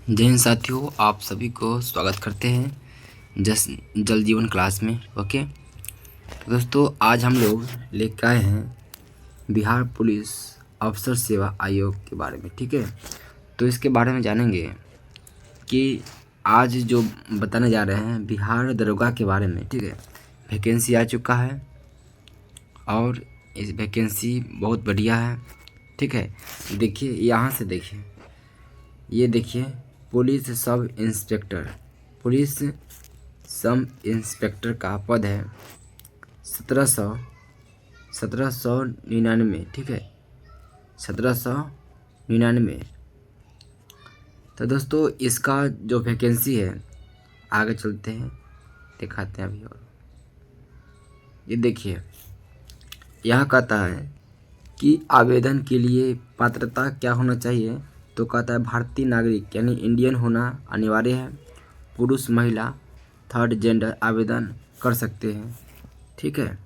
जय हिंद साथियों, आप सभी को स्वागत करते हैं जल जीवन क्लास में। ओके तो दोस्तों, आज हम लोग लेकर आए हैं बिहार पुलिस अफसर सेवा आयोग के बारे में। ठीक है, तो इसके बारे में जानेंगे कि आज जो बताने जा रहे हैं बिहार दरोगा के बारे में। ठीक है, वैकेंसी आ चुका है और इस वैकेंसी बहुत बढ़िया है। ठीक है, देखिए यहाँ से देखिए, ये देखिए पुलिस सब इंस्पेक्टर का पद है 1799। ठीक है, 1799। तो दोस्तों, इसका जो वैकेंसी है, आगे चलते हैं दिखाते हैं अभी। और ये देखिए, यहाँ कहता है कि आवेदन के लिए पात्रता क्या होना चाहिए। तो कहता है भारतीय नागरिक यानी इंडियन होना अनिवार्य है। पुरुष महिला थर्ड जेंडर आवेदन कर सकते हैं। ठीक है,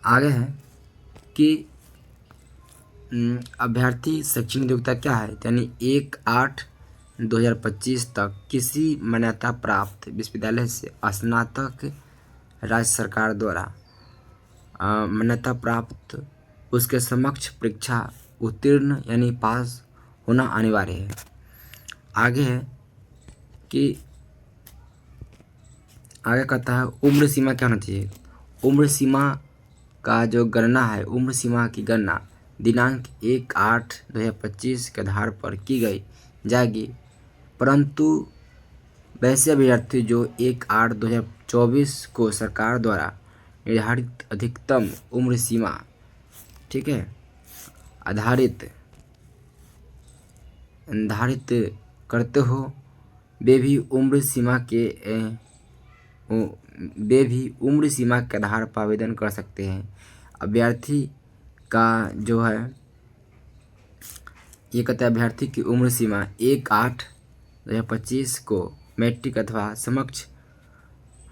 आगे है कि अभ्यर्थी शैक्षणिक योग्यता क्या है, यानी 1/8/2025 तक किसी मान्यता प्राप्त विश्वविद्यालय से स्नातक राज्य सरकार द्वारा मान्यता प्राप्त उसके समक्ष परीक्षा उत्तीर्ण यानी पास होना अनिवार्य है। आगे है कि आगे कहता है उम्र सीमा क्या होना चाहिए। उम्र सीमा का जो गणना है, उम्र सीमा की गणना दिनांक 1/8/2025 के आधार पर की गई जाएगी, परंतु वैसे अभ्यर्थी जो 1/8/2024 को सरकार द्वारा निर्धारित अधिकतम उम्र सीमा, ठीक है, आधारित करते हो, वे भी उम्र सीमा के आधार पर आवेदन कर सकते हैं। अभ्यर्थी का जो है, ये कहता है अभ्यर्थी की उम्र सीमा 1/8/2025 को मैट्रिक अथवा समक्ष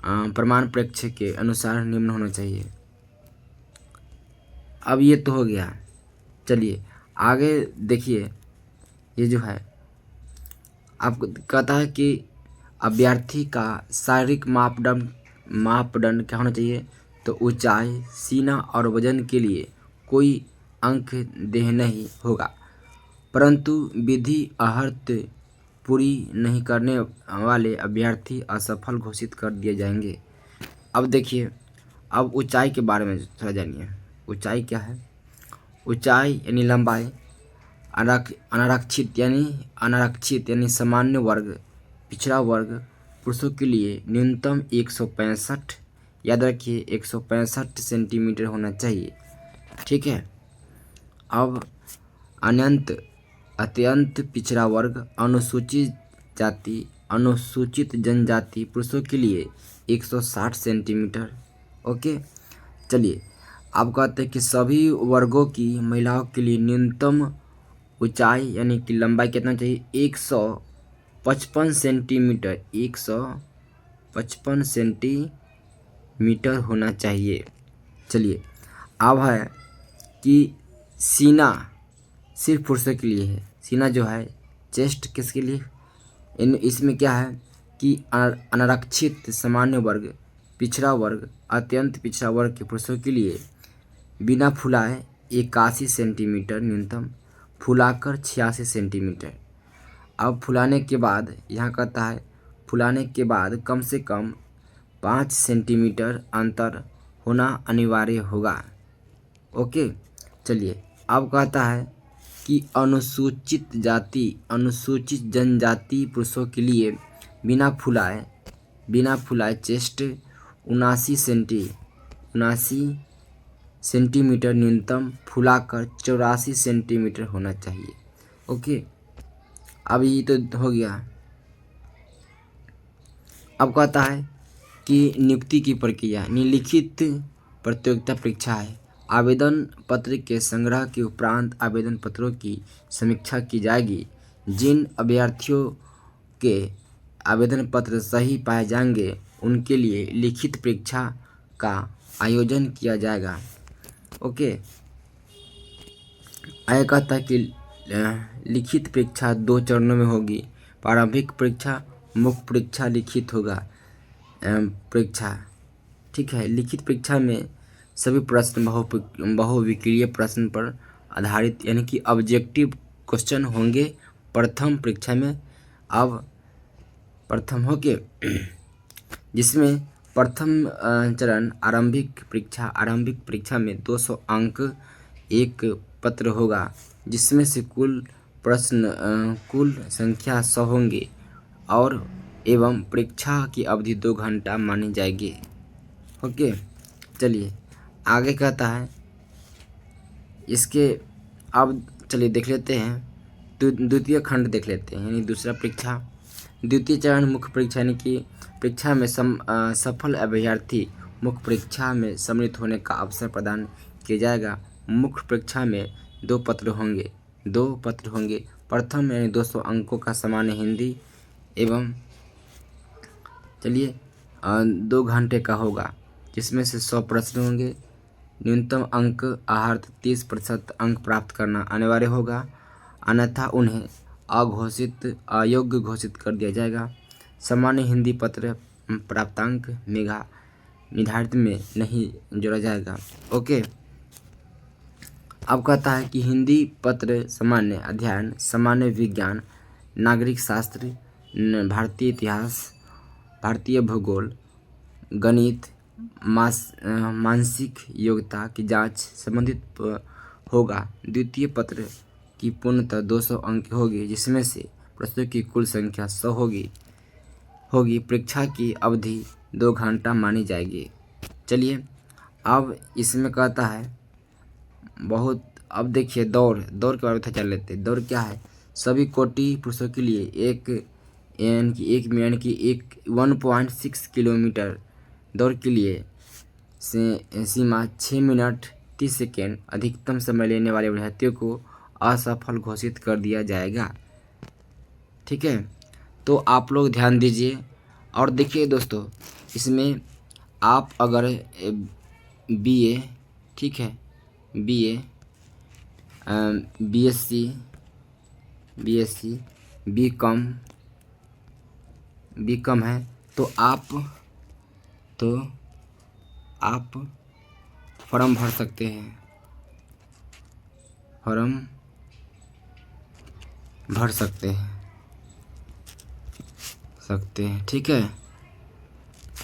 प्रमाण परीक्षा के अनुसार निम्न होना चाहिए। अब ये तो हो गया, चलिए आगे देखिए। ये जो है आपको कहता है कि अभ्यर्थी का शारीरिक मापदंड क्या होना चाहिए। तो ऊंचाई, सीना और वजन के लिए कोई अंक देह नहीं होगा, परंतु विधि अर्हत पूरी नहीं करने वाले अभ्यर्थी असफल घोषित कर दिए जाएंगे। अब देखिए, अब ऊंचाई के बारे में थोड़ा जानिए। ऊंचाई क्या है। ऊंचाई यानी लंबाई, अनारक्षित यानी सामान्य वर्ग, पिछड़ा वर्ग पुरुषों के लिए न्यूनतम 165, याद रखिए 165 सेंटीमीटर होना चाहिए। ठीक है, अब अत्यंत पिछड़ा वर्ग, अनुसूचित जनजाति पुरुषों के लिए 160 सेंटीमीटर। ओके, चलिए आप कहते हैं कि सभी वर्गों की महिलाओं के लिए न्यूनतम ऊंचाई यानी कि लंबाई कितना चाहिए, 155 सेंटीमीटर, 155 सेंटीमीटर होना चाहिए। चलिए, अब है कि सीना सिर्फ पुरुषों के लिए है। सीना जो है, चेस्ट किसके लिए, इसमें क्या है कि अनारक्षित, सामान्य वर्ग, पिछड़ा वर्ग, अत्यंत पिछड़ा वर्ग के पुरुषों के लिए बिना फुलाए 81 सेंटीमीटर न्यूनतम, फुलाकर 86 सेंटीमीटर। अब फुलाने के बाद यहाँ कहता है फुलाने के बाद कम से कम 5 सेंटीमीटर अंतर होना अनिवार्य होगा। ओके, चलिए अब कहता है कि अनुसूचित जनजाति पुरुषों के लिए बिना फुलाए चेस्ट 79 सेंटीमीटर न्यूनतम, फुलाकर 84 सेंटीमीटर होना चाहिए। ओके, अब ये तो हो गया। अब कहता है कि नियुक्ति की प्रक्रिया, निम्नलिखित प्रतियोगिता परीक्षा है। आवेदन पत्र के संग्रह के उपरांत आवेदन पत्रों की समीक्षा की जाएगी। जिन अभ्यर्थियों के आवेदन पत्र सही पाए जाएंगे उनके लिए लिखित परीक्षा का आयोजन किया जाएगा। ओके, आगे कहता है कि लिखित परीक्षा 2 चरणों में होगी। प्रारंभिक परीक्षा, मुख्य परीक्षा, लिखित होगा परीक्षा। ठीक है, लिखित परीक्षा में सभी प्रश्न बहुविकल्पीय प्रश्न पर आधारित यानी कि ऑब्जेक्टिव क्वेश्चन होंगे प्रथम परीक्षा में। अब प्रथम होके जिसमें प्रथम चरण आरंभिक परीक्षा में 200 अंक एक पत्र होगा, जिसमें से कुल संख्या 100 होंगे और एवं परीक्षा की अवधि 2 घंटा मानी जाएगी। ओके, चलिए आगे कहता है इसके। अब चलिए देख लेते हैं द्वितीय खंड देख लेते हैं, यानी दूसरा परीक्षा। द्वितीय चरण मुख्य परीक्षा, यानी कि परीक्षा में सफल अभ्यर्थी मुख्य परीक्षा में सम्मिलित होने का अवसर प्रदान किया जाएगा। मुख्य परीक्षा में 2 पत्र होंगे। प्रथम यानी 200 अंकों का सामान्य हिंदी एवं चलिए 2 घंटे का होगा, जिसमें से 100 प्रश्न होंगे। न्यूनतम अंक आहार 30% अंक प्राप्त करना अनिवार्य होगा, अन्यथा उन्हें अयोग्य घोषित कर दिया जाएगा। सामान्य हिंदी पत्र प्राप्तांक मेगा निर्धारित में नहीं जोड़ा जाएगा। ओके, अब कहता है कि हिंदी पत्र सामान्य अध्ययन, सामान्य विज्ञान, नागरिक शास्त्र, भारतीय इतिहास, भारतीय भूगोल, गणित, मानसिक योग्यता की जांच संबंधित होगा। द्वितीय पत्र की पूर्णतः 200 अंक होगी, जिसमें से प्रश्नों की कुल संख्या 100 होगी। परीक्षा की अवधि 2 घंटा मानी जाएगी। चलिए अब इसमें कहता है अब देखिए दौड़ के बारे में जान लेते हैं। दौड़ क्या है? सभी कोटि पुरुषों के लिए 1.6 किलोमीटर दौड़ के लिए सीमा 6 मिनट 30 सेकेंड अधिकतम समय लेने वाले अभ्यर्थियों को असफल घोषित कर दिया जाएगा। ठीक है, तो आप लोग ध्यान दीजिए और देखिए दोस्तों, इसमें आप अगर BA, ठीक है, BA, BSc, B.Com है तो आप फॉर्म भर सकते हैं। ठीक है,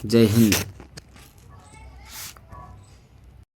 जय हिंद।